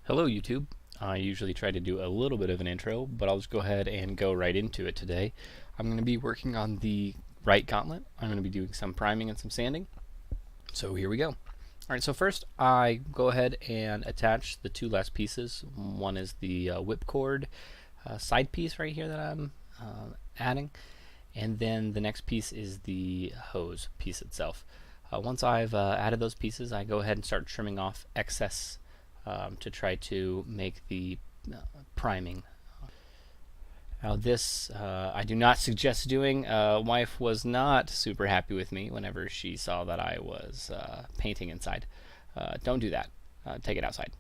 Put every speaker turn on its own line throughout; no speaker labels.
Hello YouTube. I usually try to do a little bit of an intro, but I'll just go ahead and go right into it today. I'm going to be working on the right gauntlet. I'm going to be doing some priming and some sanding. So here we go. Alright, so first I go ahead and attach the two last pieces. One is the whipcord side piece right here that I'm adding, and then the next piece is the hose piece itself. Once I've added those pieces, I go ahead and start trimming off excess to try to make the priming. Now this I do not suggest doing. Wife was not super happy with me whenever she saw that I was painting inside. Don't do that. Take it outside.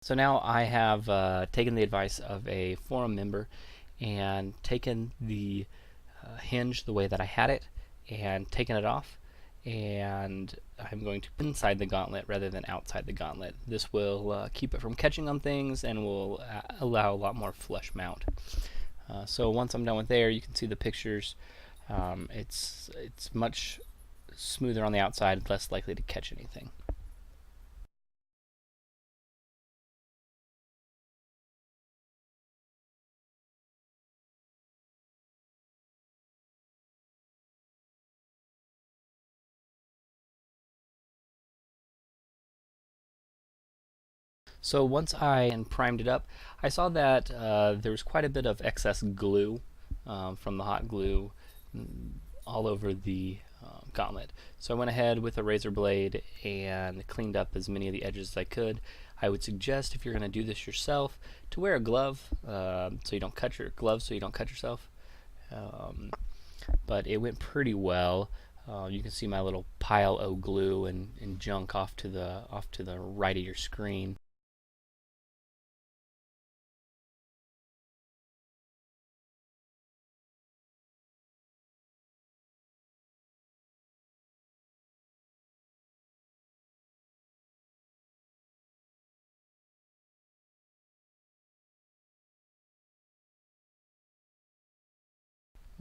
So now I have taken the advice of a forum member and taken the hinge the way that I had it and taken it off, and I'm going to put inside the gauntlet rather than outside the gauntlet. This will keep it from catching on things and will allow a lot more flush mount. So once I'm done with there, you can see the pictures. It's much smoother on the outside, less likely to catch anything. So once I primed it up, I saw that there was quite a bit of excess glue from the hot glue all over the gauntlet. So I went ahead with a razor blade and cleaned up as many of the edges as I could. I would suggest, if you're going to do this yourself, to wear a glove so you don't cut yourself. But it went pretty well. You can see my little pile of glue and junk off to the right of your screen.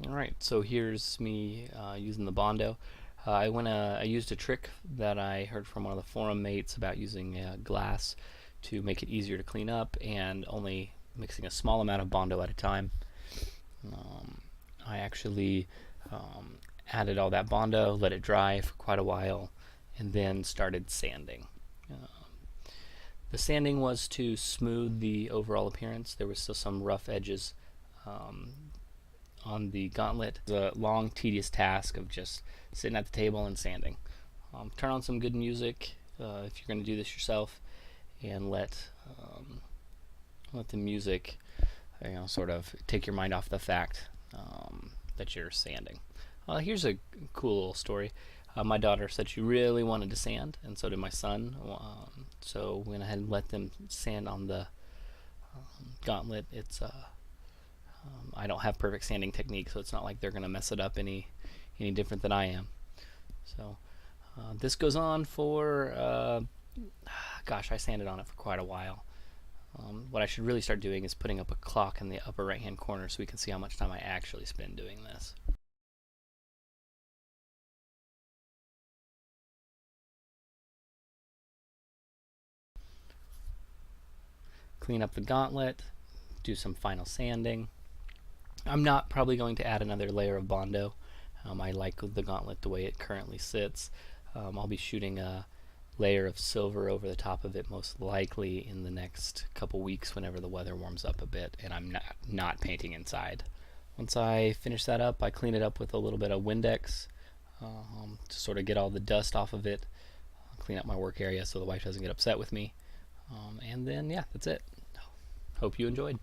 Alright, so here's me using the bondo. I used a trick that I heard from one of the forum mates about using glass to make it easier to clean up and only mixing a small amount of bondo at a time. I actually added all that bondo, let it dry for quite a while, and then started sanding. The sanding was to smooth the overall appearance. There was still some rough edges on the gauntlet. It was a long, tedious task of just sitting at the table and sanding. Turn on some good music if you're going to do this yourself, and let the music, sort of take your mind off the fact that you're sanding. Here's a cool little story. My daughter said she really wanted to sand, and so did my son. So we went ahead and let them sand on the gauntlet. I don't have perfect sanding technique, so it's not like they're going to mess it up any different than I am. So this goes on for, gosh, I sanded on it for quite a while. What I should really start doing is putting up a clock in the upper right hand corner so we can see how much time I actually spend doing this. Clean up the gauntlet, do some final sanding. I'm not probably going to add another layer of bondo. I like the gauntlet the way it currently sits. I'll be shooting a layer of silver over the top of it most likely in the next couple weeks whenever the weather warms up a bit and I'm not painting inside. Once I finish that up, I clean it up with a little bit of Windex to sort of get all the dust off of it, clean up my work area so the wife doesn't get upset with me, and then yeah, that's it. Hope you enjoyed.